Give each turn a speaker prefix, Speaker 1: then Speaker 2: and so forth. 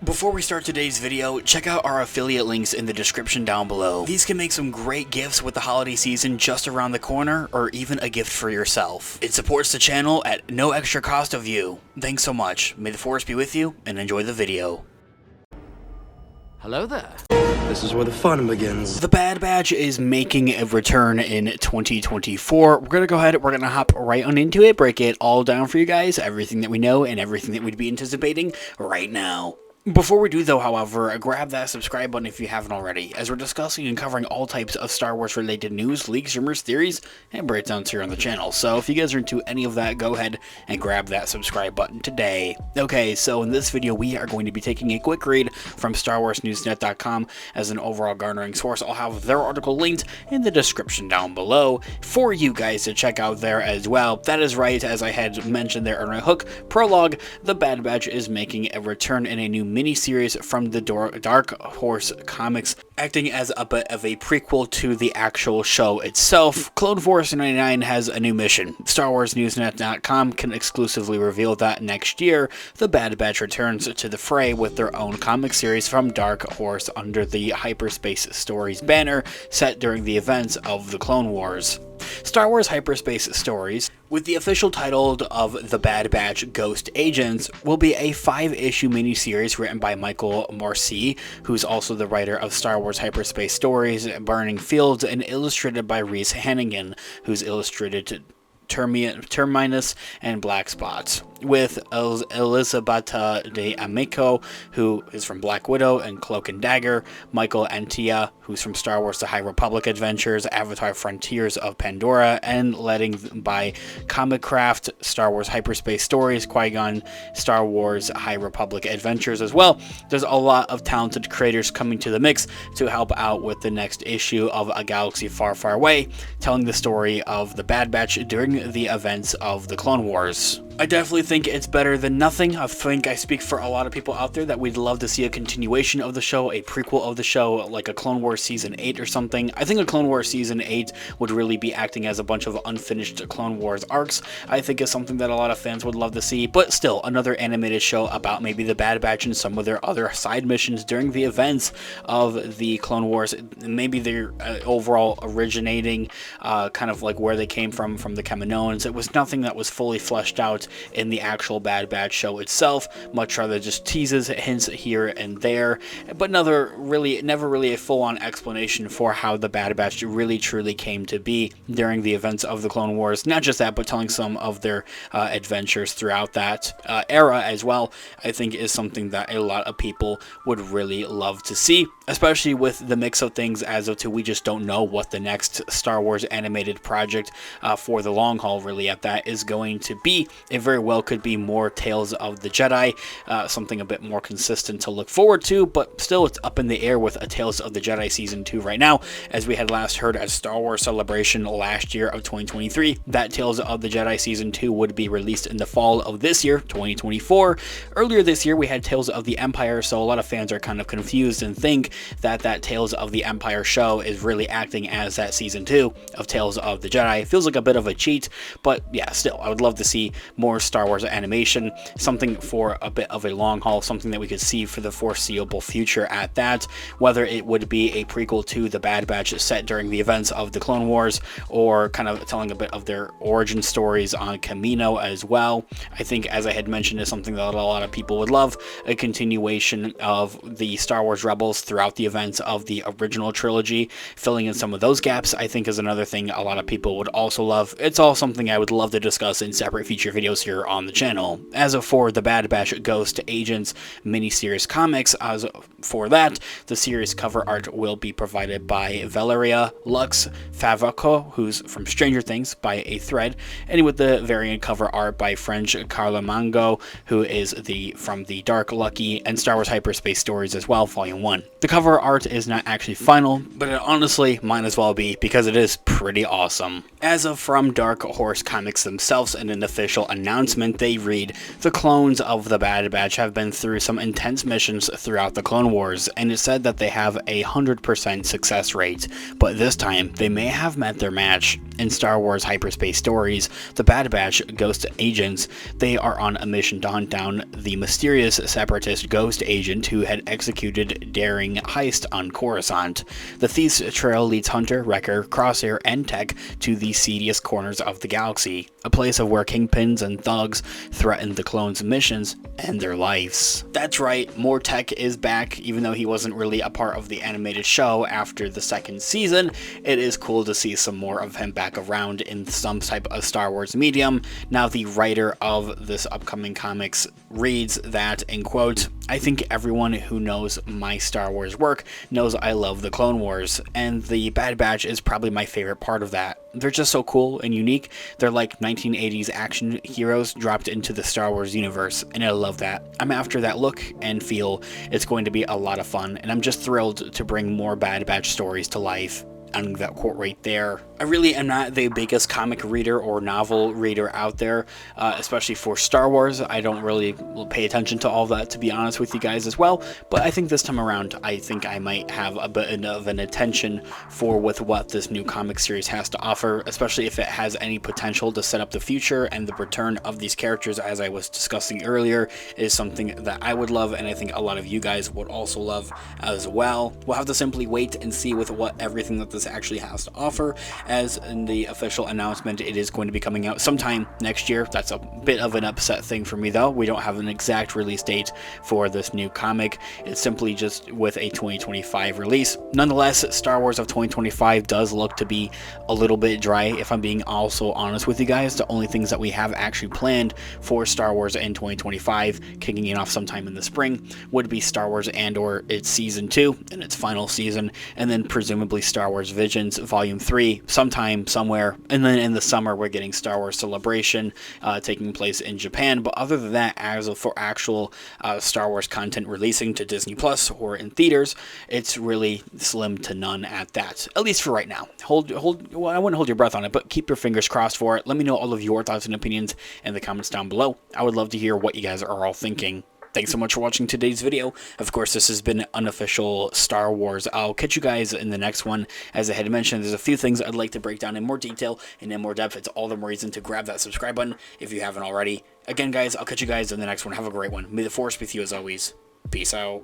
Speaker 1: Before we start today's video, check out our affiliate links in the description down below. These can make some great gifts with the holiday season just around the corner, or even a gift for yourself. It supports the channel at no extra cost of you. Thanks so much. May the force be with you, and enjoy the video.
Speaker 2: Hello there.
Speaker 3: This is where the fun begins.
Speaker 1: The Bad Batch is making a return in 2024. We're gonna go ahead, we're gonna hop right on into it, break it all down for you guys, everything that we know and everything that we'd be anticipating right now. Before we do though, however, grab that subscribe button if you haven't already, as we're discussing and covering all types of Star Wars related news, leaks, rumors, theories, and breakdowns here on the channel. So if you guys are into any of that, go ahead and grab that subscribe button today. Okay, so in this video we are going to be taking a quick read from StarWarsNewsNet.com as an overall garnering source. I'll have their article linked in the description down below for you guys to check out there as well. That is right, as I had mentioned there in my hook prologue, the Bad Batch is making a return in a new miniseries from the Dark Horse comics, acting as a bit of a prequel to the actual show itself. Clone Force 99 has a new mission. StarWarsNewsNet.com can exclusively reveal that next year, the Bad Batch returns to the fray with their own comic series from Dark Horse under the Hyperspace Stories banner, set during the events of the Clone Wars. Star Wars Hyperspace Stories, with the official title of The Bad Batch Ghost Agents, will be a 5-issue miniseries written by Michael Morsi, who's also the writer of Star Wars Hyperspace Stories, Burning Fields, and illustrated by Reese Hannigan, who's illustrated Terminus and Black Spots, with Elisabetta de Amico, who is from Black Widow and Cloak and Dagger, Michael Antia, who's from Star Wars The High Republic Adventures, Avatar Frontiers of Pandora, and letting by Comicraft, Star Wars Hyperspace Stories, Qui-Gon, Star Wars High Republic Adventures as well. There's a lot of talented creators coming to the mix to help out with the next issue of A Galaxy Far, Far Away, telling the story of the Bad Batch during the events of the Clone Wars. I definitely think it's better than nothing. I think I speak for a lot of people out there that we'd love to see a continuation of the show, a prequel of the show, like a Clone Wars Season 8 or something. I think a Clone Wars Season 8 would really be acting as a bunch of unfinished Clone Wars arcs. I think is something that a lot of fans would love to see, but still, another animated show about maybe the Bad Batch and some of their other side missions during the events of the Clone Wars, maybe their overall originating, kind of like where they came from the Kaminoans. It was nothing that was fully fleshed out in the actual Bad Batch show itself, much rather just teases, hints here and there, but never really a full-on explanation for how the Bad Batch really truly came to be during the events of the Clone Wars. Not just that, but telling some of their adventures throughout that era as well, I think is something that a lot of people would really love to see, especially with the mix of things as of to we just don't know what the next Star Wars animated project for the long haul really at that is going to be. It very well could be more Tales of the Jedi, something a bit more consistent to look forward to, but still it's up in the air with a Tales of the Jedi Season 2 right now, as we had last heard at Star Wars Celebration last year of 2023, that Tales of the Jedi Season 2 would be released in the fall of this year, 2024. Earlier this year we had Tales of the Empire, so a lot of fans are kind of confused and think that that Tales of the Empire show is really acting as that Season 2 of Tales of the Jedi. It feels like a bit of a cheat, but yeah, still, I would love to see more Star Wars animation, something for a bit of a long haul, something that we could see for the foreseeable future at that, whether it would be a prequel to the Bad Batch set during the events of the Clone Wars, or kind of telling a bit of their origin stories on Kamino as well. I think, as I had mentioned, is something that a lot of people would love, a continuation of the Star Wars Rebels throughout the events of the original trilogy, filling in some of those gaps, I think is another thing a lot of people would also love. It's all something I would love to discuss in separate feature videos here on the channel. As of for the Bad Batch Ghost Agents miniseries comics, as for that, the series cover art will be provided by Valeria Lux Favreau, who's from Stranger Things, by a thread, and with the variant cover art by French Carla Mango, who is from the Dark Lucky and Star Wars Hyperspace Stories as well, Volume 1. The cover art is not actually final, but it honestly might as well be, because it is pretty awesome. As of from Dark Horse Comics themselves, in an official announcement announcement, they read, "The clones of the Bad Batch have been through some intense missions throughout the Clone Wars, and it said that they have a 100% success rate, but this time they may have met their match. In Star Wars hyperspace stories, the Bad Batch ghost agents, they are on a mission to hunt down the mysterious separatist ghost agent who had executed daring heist on Coruscant. The thief's trail leads Hunter, Wrecker, Crosshair, and Tech to the seediest corners of the galaxy, a place of where kingpins and thugs threaten the clones' missions and their lives." That's right, more Tech is back, even though he wasn't really a part of the animated show after the second season. It is cool to see some more of him back around in some type of Star Wars medium. Now, the writer of this upcoming comics reads that, in quote, "I think everyone who knows my Star Wars work knows I love the Clone Wars, and the Bad Batch is probably my favorite part of that. They're just so cool and unique. They're like 1980s action heroes dropped into the Star Wars universe, and I love that. I'm after that look and feel. It's going to be a lot of fun, and I'm just thrilled to bring more Bad Batch stories to life." And that quote right there. I really am not the biggest comic reader or novel reader out there, especially for Star Wars. I don't really pay attention to all that, to be honest with you guys as well. But I think this time around, I think I might have a bit of an attention for with what this new comic series has to offer, especially if it has any potential to set up the future, and the return of these characters, as I was discussing earlier, is something that I would love, and I think a lot of you guys would also love as well. We'll have to simply wait and see with what everything that this actually has to offer. As in the official announcement, it is going to be coming out sometime next year. That's a bit of an upset thing for me, though. We don't have an exact release date for this new comic. It's simply just with a 2025 release. Nonetheless, Star Wars of 2025 does look to be a little bit dry, if I'm being also honest with you guys. The only things that we have actually planned for Star Wars in 2025, kicking it off sometime in the spring, would be Star Wars Andor, its Season 2, and its final season, and then presumably Star Wars Visions Volume 3, sometime somewhere, and then in the summer we're getting Star Wars Celebration taking place in Japan. But other than that, as for actual Star Wars content releasing to Disney Plus or in theaters, it's really slim to none at that, at least for right now. Well, I wouldn't hold your breath on it, but keep your fingers crossed for it. Let me know all of your thoughts and opinions in the comments down below. I would love to hear what you guys are all thinking. Thanks so much for watching today's video. Of course, this has been unofficial Star Wars. I'll catch you guys in the next one. As I had mentioned, there's a few things I'd like to break down in more detail and in more depth. It's all the more reason to grab that subscribe button if you haven't already. Again, guys, I'll catch you guys in the next one. Have a great one. May the Force be with you as always. Peace out.